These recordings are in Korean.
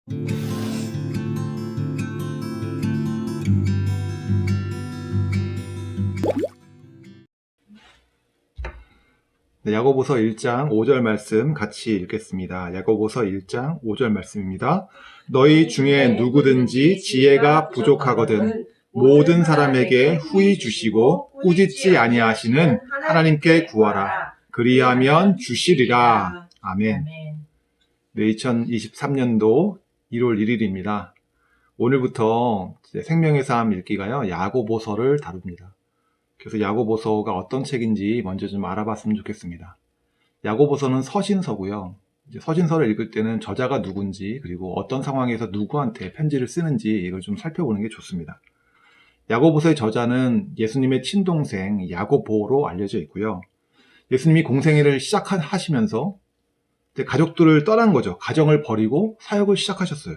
네, 야고보서 1장 5절 말씀 같이 읽겠습니다. 야고보서 1장 5절 말씀입니다. 너희 중에 누구든지 지혜가 부족하거든 모든 사람에게 후히 주시고 꾸짖지 아니하시는 하나님께 구하라. 그리하면 주시리라. 아멘. 네, 2023년도 1월 1일입니다. 오늘부터 생명의 삶 읽기가요, 야고보서를 다룹니다. 그래서 야고보서가 어떤 책인지 먼저 좀 알아봤으면 좋겠습니다. 야고보서는 서신서고요. 이제 서신서를 읽을 때는 저자가 누군지, 그리고 어떤 상황에서 누구한테 편지를 쓰는지 이걸 좀 살펴보는 게 좋습니다. 야고보서의 저자는 예수님의 친동생 야고보로 알려져 있고요. 예수님이 공생애를 시작하시면서 가족들을 떠난 거죠. 가정을 버리고 사역을 시작하셨어요.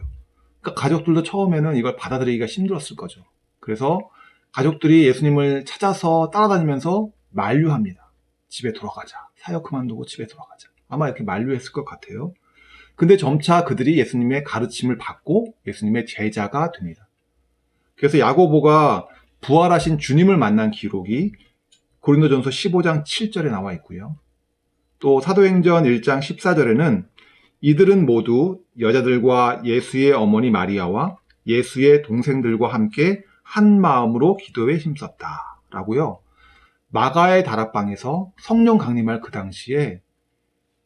그러니까 가족들도 처음에는 이걸 받아들이기가 힘들었을 거죠. 그래서 가족들이 예수님을 찾아서 따라다니면서 만류합니다. 집에 돌아가자. 사역 그만두고 집에 돌아가자. 아마 이렇게 만류했을 것 같아요. 근데 점차 그들이 예수님의 가르침을 받고 예수님의 제자가 됩니다. 그래서 야고보가 부활하신 주님을 만난 기록이 고린도전서 15장 7절에 나와 있고요. 또 사도행전 1장 14절에는 이들은 모두 여자들과 예수의 어머니 마리아와 예수의 동생들과 함께 한 마음으로 기도에 힘썼다 라고요. 마가의 다락방에서 성령 강림할 그 당시에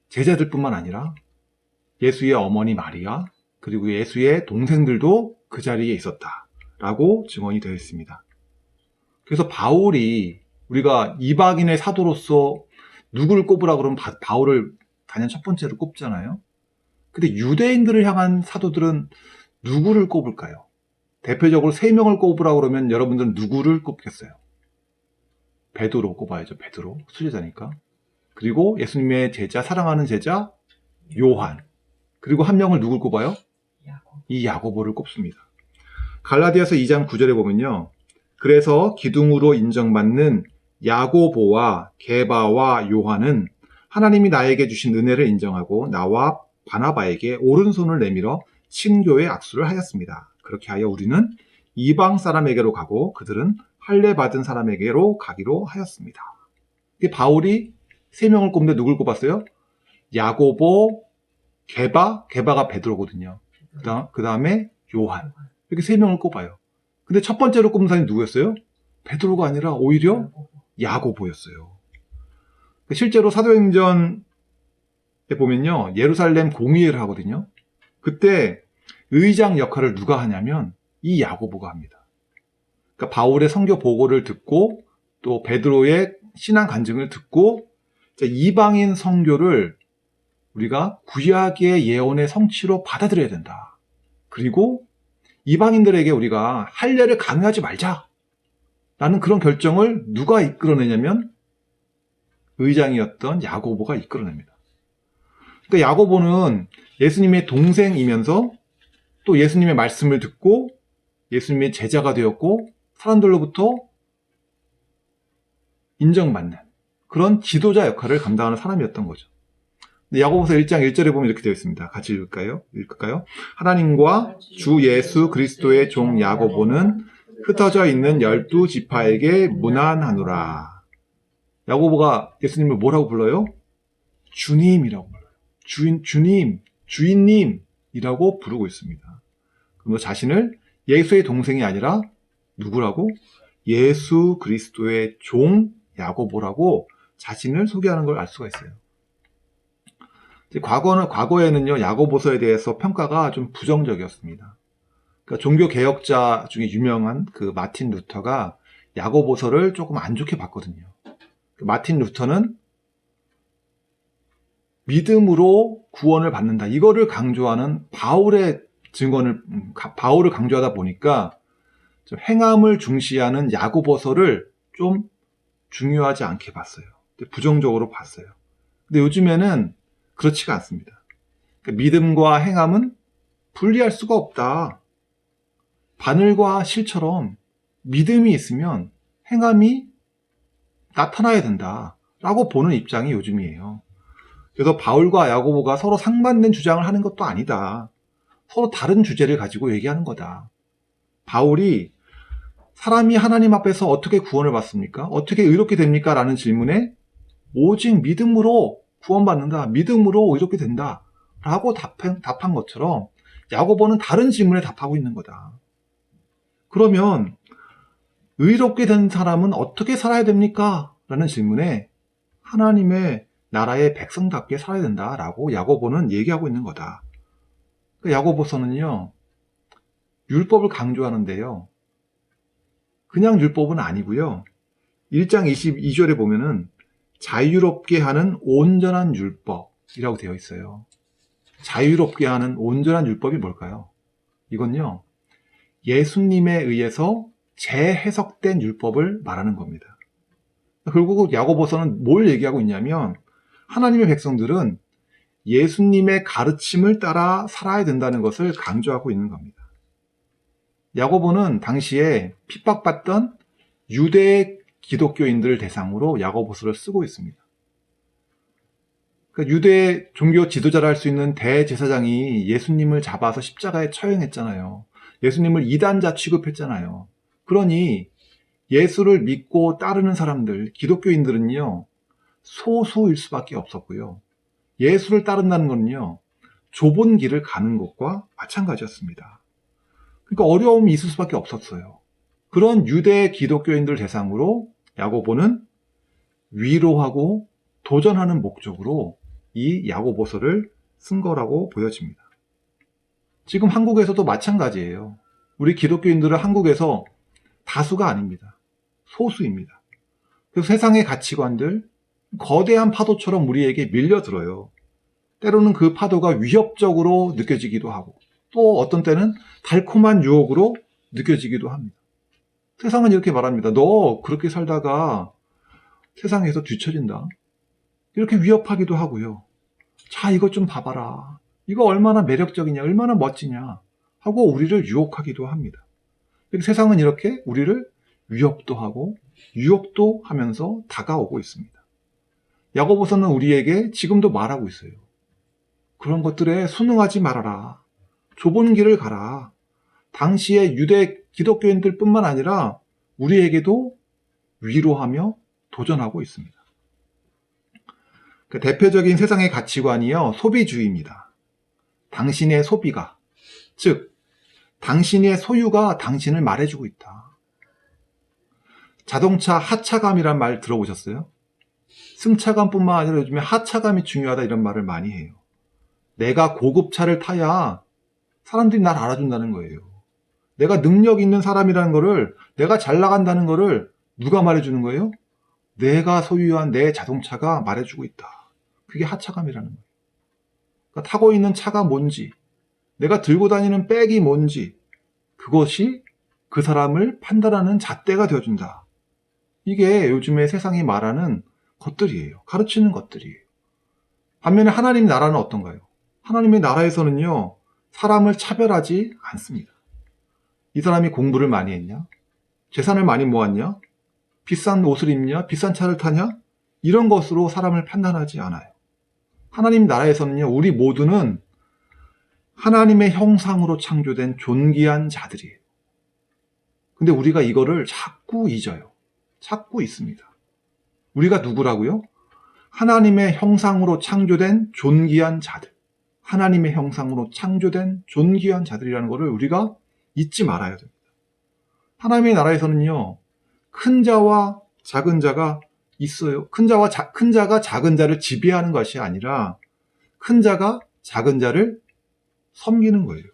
제자들뿐만 아니라 예수의 어머니 마리아 그리고 예수의 동생들도 그 자리에 있었다 라고 증언이 되어 있습니다. 그래서 바울이 우리가 이방인의 사도로서 누구를 꼽으라 그러면 바울을 단연 첫 번째로 꼽잖아요. 근데 유대인들을 향한 사도들은 누구를 꼽을까요? 대표적으로 3명을 꼽으라 그러면 여러분들은 누구를 꼽겠어요? 베드로 꼽아야죠. 베드로. 수제자니까. 그리고 예수님의 제자, 사랑하는 제자 요한. 그리고 한 명을 누굴 꼽아요? 이 야고보를 꼽습니다. 갈라디아서 2장 9절에 보면요. 그래서 기둥으로 인정받는 야고보와 게바와 요한은 하나님이 나에게 주신 은혜를 인정하고 나와 바나바에게 오른손을 내밀어 친교의 악수를 하였습니다. 그렇게 하여 우리는 이방 사람에게로 가고 그들은 할례 받은 사람에게로 가기로 하였습니다. 바울이 3명을 꼽는데 누굴 꼽았어요? 야고보, 게바가 베드로거든요. 그 다음에 요한. 이렇게 3명을 꼽아요. 근데 첫 번째로 꼽는 사람이 누구였어요? 베드로가 아니라 오히려 야고보였어요. 실제로 사도행전에 보면요. 예루살렘 공의회를 하거든요. 그때 의장 역할을 누가 하냐면 이 야고보가 합니다. 그러니까 바울의 선교 보고를 듣고 또 베드로의 신앙 간증을 듣고 이방인 선교를 우리가 구약의 예언의 성취로 받아들여야 된다. 그리고 이방인들에게 우리가 할례를 강요하지 말자. 라는 그런 결정을 누가 이끌어내냐면 의장이었던 야고보가 이끌어냅니다. 그러니까 야고보는 예수님의 동생이면서 또 예수님의 말씀을 듣고 예수님의 제자가 되었고 사람들로부터 인정받는 그런 지도자 역할을 감당하는 사람이었던 거죠. 야고보서 1장 1절에 보면 이렇게 되어 있습니다. 같이 읽을까요? 하나님과 주 예수 그리스도의 종 야고보는 흩어져 있는 12지파에게 문안하노라. 야고보가 예수님을 뭐라고 불러요? 주님이라고 불러요. 주인님이라고 부르고 있습니다. 그럼 자신을 예수의 동생이 아니라 누구라고? 예수 그리스도의 종 야고보라고 자신을 소개하는 걸 알 수가 있어요. 과거에는요, 야고보서에 대해서 평가가 좀 부정적이었습니다. 그러니까 종교 개혁자 중에 유명한 그 마틴 루터가 야고보서를 조금 안 좋게 봤거든요. 마틴 루터는 믿음으로 구원을 받는다. 이거를 강조하는 바울을 강조하다 보니까 좀 행함을 중시하는 야고보서를 좀 중요하지 않게 봤어요. 부정적으로 봤어요. 근데 요즘에는 그렇지가 않습니다. 그러니까 믿음과 행함은 분리할 수가 없다. 바늘과 실처럼 믿음이 있으면 행함이 나타나야 된다라고 보는 입장이 요즘이에요. 그래서 바울과 야고보가 서로 상반된 주장을 하는 것도 아니다. 서로 다른 주제를 가지고 얘기하는 거다. 바울이 사람이 하나님 앞에서 어떻게 구원을 받습니까? 어떻게 의롭게 됩니까? 라는 질문에 오직 믿음으로 구원받는다. 믿음으로 의롭게 된다. 라고 답한 것처럼 야고보는 다른 질문에 답하고 있는 거다. 그러면 의롭게 된 사람은 어떻게 살아야 됩니까? 라는 질문에 하나님의 나라의 백성답게 살아야 된다라고 야고보는 얘기하고 있는 거다. 야고보서는요, 율법을 강조하는데요. 그냥 율법은 아니고요. 1장 22절에 보면은 자유롭게 하는 온전한 율법이라고 되어 있어요. 자유롭게 하는 온전한 율법이 뭘까요? 이건요, 예수님에 의해서 재해석된 율법을 말하는 겁니다. 결국 야고보서는 뭘 얘기하고 있냐면 하나님의 백성들은 예수님의 가르침을 따라 살아야 된다는 것을 강조하고 있는 겁니다. 야고보는 당시에 핍박받던 유대 기독교인들을 대상으로 야고보서를 쓰고 있습니다. 그러니까 유대 종교 지도자를 할 수 있는 대제사장이 예수님을 잡아서 십자가에 처형했잖아요. 예수님을 이단자 취급했잖아요. 그러니 예수를 믿고 따르는 사람들, 기독교인들은요, 소수일 수밖에 없었고요. 예수를 따른다는 것은요, 좁은 길을 가는 것과 마찬가지였습니다. 그러니까 어려움이 있을 수밖에 없었어요. 그런 유대 기독교인들 대상으로 야고보는 위로하고 도전하는 목적으로 이 야고보서를 쓴 거라고 보여집니다. 지금 한국에서도 마찬가지예요. 우리 기독교인들은 한국에서 다수가 아닙니다. 소수입니다. 그래서 세상의 가치관들, 거대한 파도처럼 우리에게 밀려들어요. 때로는 그 파도가 위협적으로 느껴지기도 하고, 또 어떤 때는 달콤한 유혹으로 느껴지기도 합니다. 세상은 이렇게 말합니다. 너 그렇게 살다가 세상에서 뒤처진다. 이렇게 위협하기도 하고요. 자, 이것 좀 봐봐라. 이거 얼마나 매력적이냐, 얼마나 멋지냐 하고 우리를 유혹하기도 합니다. 세상은 이렇게 우리를 위협도 하고 유혹도 하면서 다가오고 있습니다. 야고보서는 우리에게 지금도 말하고 있어요. 그런 것들에 순응하지 말아라. 좁은 길을 가라. 당시의 유대 기독교인들 뿐만 아니라 우리에게도 위로하며 도전하고 있습니다. 그 대표적인 세상의 가치관이요, 소비주의입니다. 당신의 소비가, 즉 당신의 소유가 당신을 말해주고 있다. 자동차 하차감이란 말 들어보셨어요? 승차감뿐만 아니라 요즘에 하차감이 중요하다 이런 말을 많이 해요. 내가 고급차를 타야 사람들이 날 알아준다는 거예요. 내가 능력 있는 사람이라는 거를, 내가 잘 나간다는 거를 누가 말해주는 거예요? 내가 소유한 내 자동차가 말해주고 있다. 그게 하차감이라는 거예요. 그러니까 타고 있는 차가 뭔지, 내가 들고 다니는 백이 뭔지, 그것이 그 사람을 판단하는 잣대가 되어준다. 이게 요즘에 세상이 말하는 것들이에요. 가르치는 것들이에요. 반면에 하나님 나라는 어떤가요? 하나님의 나라에서는요, 사람을 차별하지 않습니다. 이 사람이 공부를 많이 했냐? 재산을 많이 모았냐? 비싼 옷을 입냐? 비싼 차를 타냐? 이런 것으로 사람을 판단하지 않아요. 하나님 나라에서는요, 우리 모두는 하나님의 형상으로 창조된 존귀한 자들이에요. 근데 우리가 이거를 자꾸 잊어요. 자꾸 잊습니다. 우리가 누구라고요? 하나님의 형상으로 창조된 존귀한 자들. 하나님의 형상으로 창조된 존귀한 자들이라는 것을 우리가 잊지 말아야 됩니다. 하나님의 나라에서는요, 큰 자와 작은 자가 있어요. 큰 자가 작은 자를 지배하는 것이 아니라 큰 자가 작은 자를 섬기는 거예요.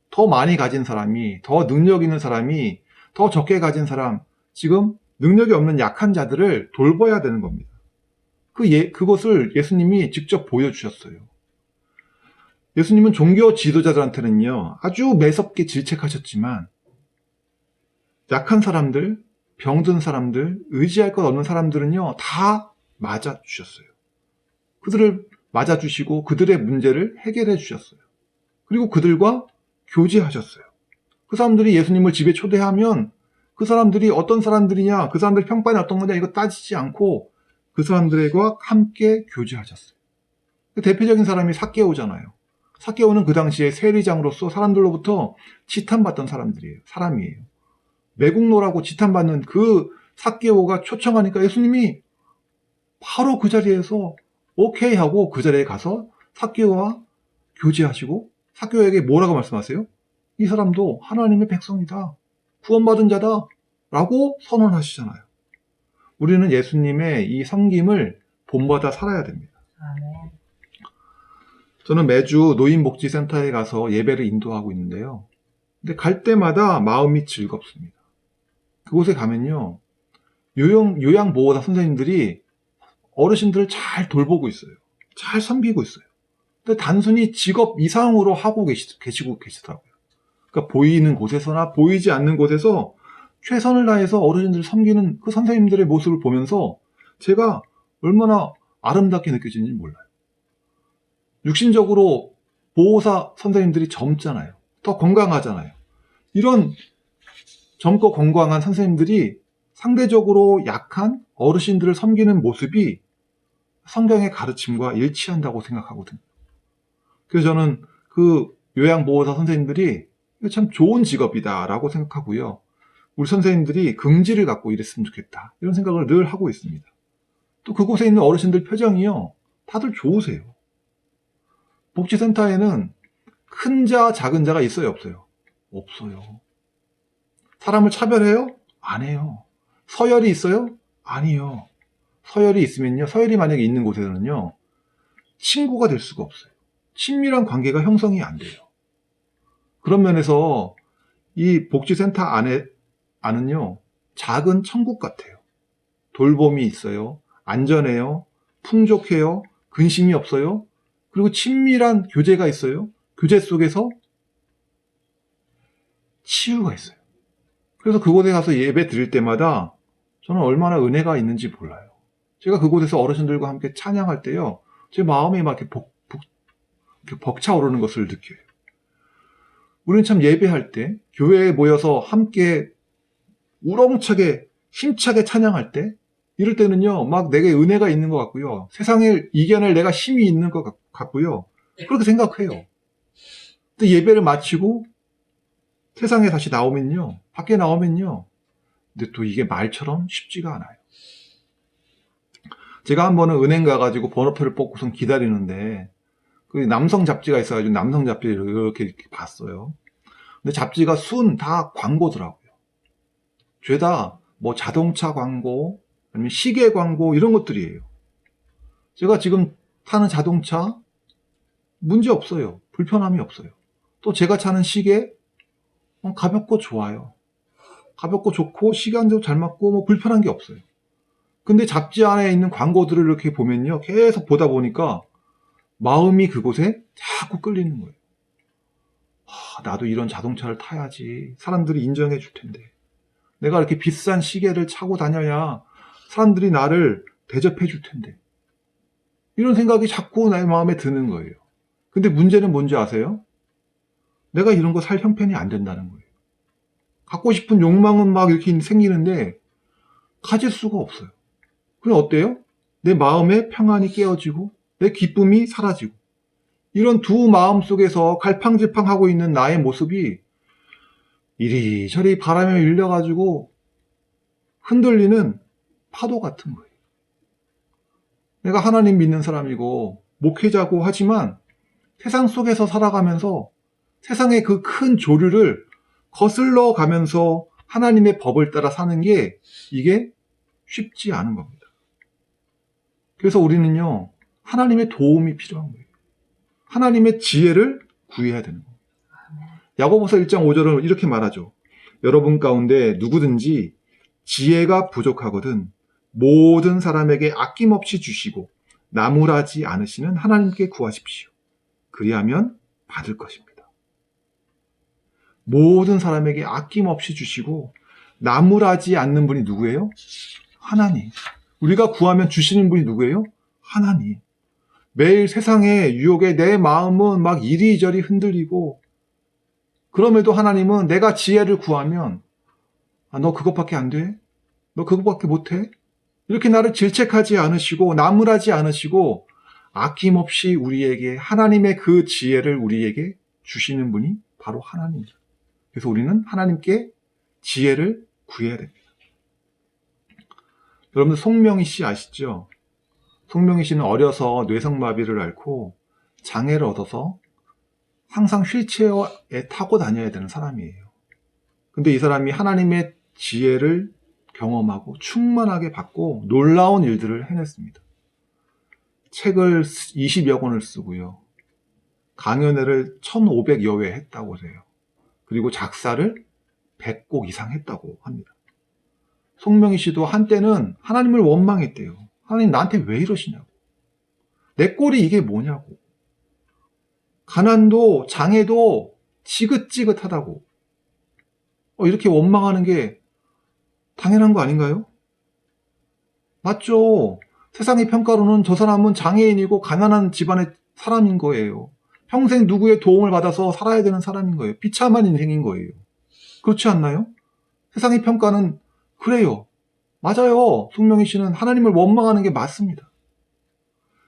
더 많이 가진 사람이, 더 능력 있는 사람이, 더 적게 가진 사람, 지금 능력이 없는 약한 자들을 돌봐야 되는 겁니다. 그것을 예수님이 직접 보여주셨어요. 예수님은 종교 지도자들한테는요, 아주 매섭게 질책하셨지만 약한 사람들, 병든 사람들, 의지할 것 없는 사람들은요, 다 맞아주셨어요. 그들을 맞아주시고 그들의 문제를 해결해 주셨어요. 그리고 그들과 교제하셨어요. 그 사람들이 예수님을 집에 초대하면 그 사람들이 어떤 사람들이냐, 그 사람들 평판이 어떤 거냐 이거 따지지 않고 그 사람들과 함께 교제하셨어요. 대표적인 사람이 삭개오잖아요. 삭개오는 그 당시에 세리장으로서 사람들로부터 지탄받던 사람이에요. 매국노라고 지탄받는 그 삭개오가 초청하니까 예수님이 바로 그 자리에서 오케이 하고 그 자리에 가서 삭개오와 교제하시고 삭개오에게 뭐라고 말씀하세요? 이 사람도 하나님의 백성이다. 구원받은 자다. 라고 선언하시잖아요. 우리는 예수님의 이 섬김을 본받아 살아야 됩니다. 아멘. 저는 매주 노인복지센터에 가서 예배를 인도하고 있는데요. 근데 갈 때마다 마음이 즐겁습니다. 그곳에 가면요. 요양보호사 선생님들이 어르신들을 잘 돌보고 있어요. 잘 섬기고 있어요. 근데 단순히 직업 이상으로 하고 계시더라고요. 그러니까 보이는 곳에서나 보이지 않는 곳에서 최선을 다해서 어르신들을 섬기는 그 선생님들의 모습을 보면서 제가 얼마나 아름답게 느껴지는지 몰라요. 육신적으로 보호사 선생님들이 젊잖아요. 더 건강하잖아요. 이런 젊고 건강한 선생님들이 상대적으로 약한 어르신들을 섬기는 모습이 성경의 가르침과 일치한다고 생각하거든요. 그래서 저는 그 요양보호사 선생님들이 참 좋은 직업이다라고 생각하고요. 우리 선생님들이 긍지를 갖고 일했으면 좋겠다. 이런 생각을 늘 하고 있습니다. 또 그곳에 있는 어르신들 표정이요. 다들 좋으세요. 복지센터에는 큰 자, 작은 자가 있어요, 없어요? 없어요. 사람을 차별해요? 안 해요. 서열이 있어요? 아니요. 서열이 있으면요. 서열이 만약에 있는 곳에서는요. 친구가 될 수가 없어요. 친밀한 관계가 형성이 안 돼요. 그런 면에서 이 복지센터 안은요. 작은 천국 같아요. 돌봄이 있어요. 안전해요. 풍족해요. 근심이 없어요. 그리고 친밀한 교제가 있어요. 교제 속에서 치유가 있어요. 그래서 그곳에 가서 예배 드릴 때마다 저는 얼마나 은혜가 있는지 몰라요. 제가 그곳에서 어르신들과 함께 찬양할 때요. 제 마음이 막 이렇게 벅차오르는 것을 느껴요. 우리는 참 예배할 때 교회에 모여서 함께 우렁차게 힘차게 찬양할 때 이럴 때는요. 막 내게 은혜가 있는 것 같고요. 세상을 이겨낼 내가 힘이 있는 것 같고요. 그렇게 생각해요. 근데 예배를 마치고 세상에 다시 나오면요. 밖에 나오면요. 근데 또 이게 말처럼 쉽지가 않아요. 제가 한 번은 은행 가가지고 번호표를 뽑고선 기다리는데 그 남성 잡지가 있어가지고 남성 잡지를 이렇게 봤어요. 근데 잡지가 다 광고더라고요. 죄다 뭐 자동차 광고, 아니면 시계 광고 이런 것들이에요. 제가 지금 타는 자동차 문제 없어요. 불편함이 없어요. 또 제가 차는 시계 가볍고 좋아요. 가볍고 좋고 시간도 잘 맞고 뭐 불편한 게 없어요. 근데 잡지 안에 있는 광고들을 이렇게 보면요. 계속 보다 보니까 마음이 그곳에 자꾸 끌리는 거예요. 나도 이런 자동차를 타야지. 사람들이 인정해 줄 텐데. 내가 이렇게 비싼 시계를 차고 다녀야 사람들이 나를 대접해 줄 텐데. 이런 생각이 자꾸 나의 마음에 드는 거예요. 근데 문제는 뭔지 아세요? 내가 이런 거 살 형편이 안 된다는 거예요. 갖고 싶은 욕망은 막 이렇게 생기는데 가질 수가 없어요. 그럼 어때요? 내 마음의 평안이 깨어지고 내 기쁨이 사라지고 이런 두 마음 속에서 갈팡질팡하고 있는 나의 모습이 이리저리 바람에 밀려가지고 흔들리는 파도 같은 거예요. 내가 하나님 믿는 사람이고 목회자고 하지만 세상 속에서 살아가면서 세상의 그 큰 조류를 거슬러 가면서 하나님의 법을 따라 사는 게 이게 쉽지 않은 겁니다. 그래서 우리는요, 하나님의 도움이 필요한 거예요. 하나님의 지혜를 구해야 되는 겁니다. 야고보서 1장 5절은 이렇게 말하죠. 여러분 가운데 누구든지 지혜가 부족하거든 모든 사람에게 아낌없이 주시고 나무라지 않으시는 하나님께 구하십시오. 그리하면 받을 것입니다. 모든 사람에게 아낌없이 주시고 나무라지 않는 분이 누구예요? 하나님. 우리가 구하면 주시는 분이 누구예요? 하나님. 매일 세상의 유혹에 내 마음은 막 이리저리 흔들리고 그럼에도 하나님은 내가 지혜를 구하면 너 그것밖에 안 돼? 너 그것밖에 못해? 이렇게 나를 질책하지 않으시고 나무라지 않으시고 아낌없이 우리에게 하나님의 그 지혜를 우리에게 주시는 분이 바로 하나님이죠. 그래서 우리는 하나님께 지혜를 구해야 됩니다. 여러분들 송명희 씨 아시죠? 송명희 씨는 어려서 뇌성마비를 앓고 장애를 얻어서 항상 휠체어에 타고 다녀야 되는 사람이에요. 근데 이 사람이 하나님의 지혜를 경험하고 충만하게 받고 놀라운 일들을 해냈습니다. 책을 20여 권을 쓰고요. 강연회를 1,500여 회 했다고 해요. 그리고 작사를 100곡 이상 했다고 합니다. 송명희 씨도 한때는 하나님을 원망했대요. 하나님 나한테 왜 이러시냐고. 내 꼴이 이게 뭐냐고. 가난도 장애도 지긋지긋하다고. 이렇게 원망하는 게 당연한 거 아닌가요? 맞죠. 세상의 평가로는 저 사람은 장애인이고 가난한 집안의 사람인 거예요. 평생 누구의 도움을 받아서 살아야 되는 사람인 거예요. 비참한 인생인 거예요. 그렇지 않나요? 세상의 평가는 그래요. 맞아요. 송명희 씨는 하나님을 원망하는 게 맞습니다.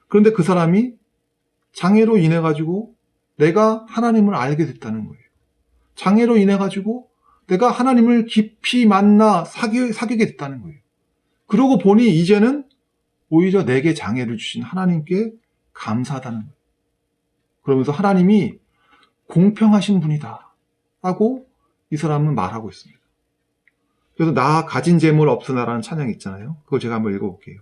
그런데 그 사람이 장애로 인해 가지고 내가 하나님을 알게 됐다는 거예요. 장애로 인해 가지고 내가 하나님을 깊이 만나 사귀게 됐다는 거예요. 그러고 보니 이제는 오히려 내게 장애를 주신 하나님께 감사하다는 거예요. 그러면서 하나님이 공평하신 분이다 하고 이 사람은 말하고 있습니다. 그래서 나 가진 재물 없으나라는 찬양이 있잖아요. 그걸 제가 한번 읽어볼게요.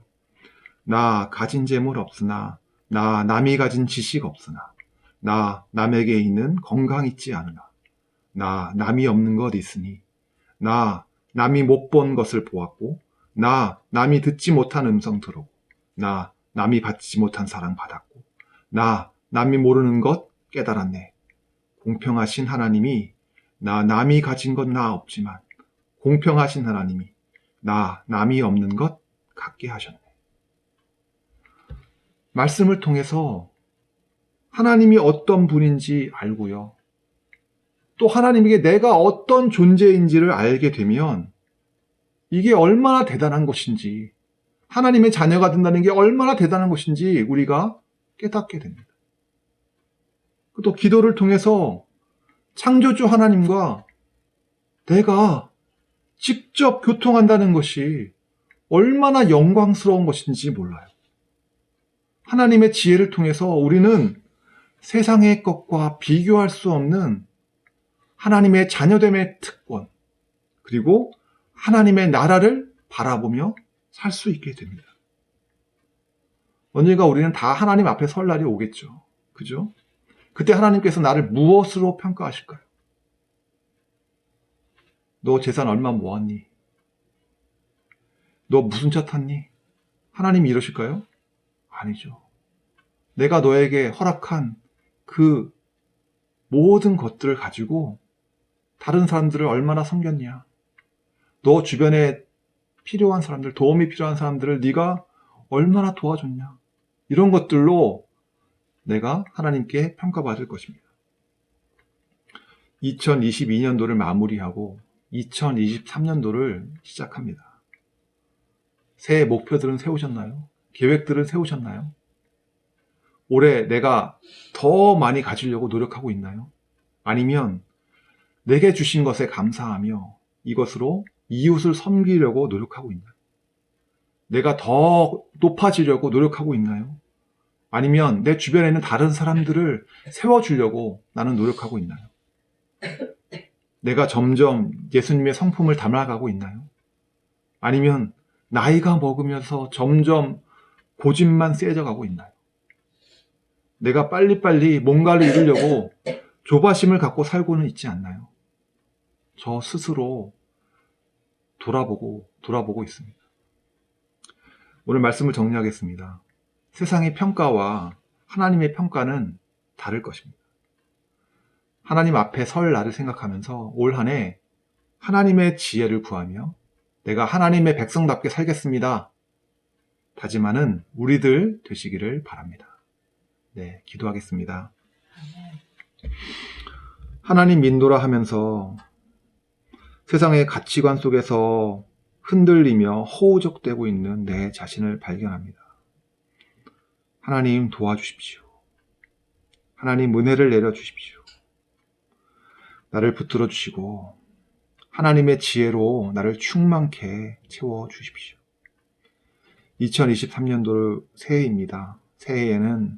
나 가진 재물 없으나, 나 남이 가진 지식 없으나, 나 남에게 있는 건강 있지 않으나, 나 남이 없는 것 있으니, 나 남이 못 본 것을 보았고, 나 남이 듣지 못한 음성 들었고, 나 남이 받지 못한 사랑 받았고, 나 남이 모르는 것 깨달았네. 공평하신 하나님이 나 남이 가진 건 나 없지만 공평하신 하나님이 나 남이 없는 것 갖게 하셨네. 말씀을 통해서 하나님이 어떤 분인지 알고요. 또 하나님에게 내가 어떤 존재인지를 알게 되면 이게 얼마나 대단한 것인지, 하나님의 자녀가 된다는 게 얼마나 대단한 것인지 우리가 깨닫게 됩니다. 또 기도를 통해서 창조주 하나님과 내가 직접 교통한다는 것이 얼마나 영광스러운 것인지 몰라요. 하나님의 지혜를 통해서 우리는 세상의 것과 비교할 수 없는 하나님의 자녀됨의 특권, 그리고 하나님의 나라를 바라보며 살 수 있게 됩니다. 언젠가 우리는 다 하나님 앞에 설 날이 오겠죠. 그죠? 그때 하나님께서 나를 무엇으로 평가하실까요? 너 재산 얼마 모았니? 너 무슨 차 탔니? 하나님이 이러실까요? 아니죠. 내가 너에게 허락한 그 모든 것들을 가지고 다른 사람들을 얼마나 섬겼냐? 너 주변에 필요한 사람들, 도움이 필요한 사람들을 네가 얼마나 도와줬냐? 이런 것들로 내가 하나님께 평가받을 것입니다. 2022년도를 마무리하고 2023년도를 시작합니다. 새해 목표들은 세우셨나요? 계획들은 세우셨나요? 올해 내가 더 많이 가지려고 노력하고 있나요? 아니면 내게 주신 것에 감사하며 이것으로 이웃을 섬기려고 노력하고 있나요? 내가 더 높아지려고 노력하고 있나요? 아니면 내 주변에 있는 다른 사람들을 세워주려고 나는 노력하고 있나요? 내가 점점 예수님의 성품을 담아가고 있나요? 아니면 나이가 먹으면서 점점 고집만 세져가고 있나요? 내가 빨리빨리 뭔가를 이루려고 조바심을 갖고 살고는 있지 않나요? 저 스스로 돌아보고 있습니다. 오늘 말씀을 정리하겠습니다. 세상의 평가와 하나님의 평가는 다를 것입니다. 하나님 앞에 설 날을 생각하면서 올 한 해 하나님의 지혜를 구하며 내가 하나님의 백성답게 살겠습니다. 다짐하는 우리들 되시기를 바랍니다. 네, 기도하겠습니다. 하나님 인도라 하면서 세상의 가치관 속에서 흔들리며 허우적대고 있는 내 자신을 발견합니다. 하나님 도와주십시오. 하나님 은혜를 내려주십시오. 나를 붙들어 주시고 하나님의 지혜로 나를 충만케 채워주십시오. 2023년도 새해입니다. 새해에는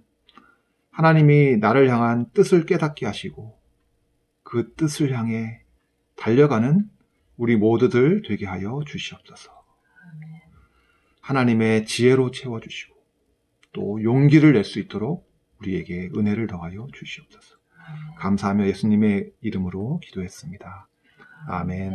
하나님이 나를 향한 뜻을 깨닫게 하시고 그 뜻을 향해 달려가는 우리 모두들 되게 하여 주시옵소서. 하나님의 지혜로 채워주시고 또 용기를 낼 수 있도록 우리에게 은혜를 더하여 주시옵소서. 감사하며 예수님의 이름으로 기도했습니다. 아멘.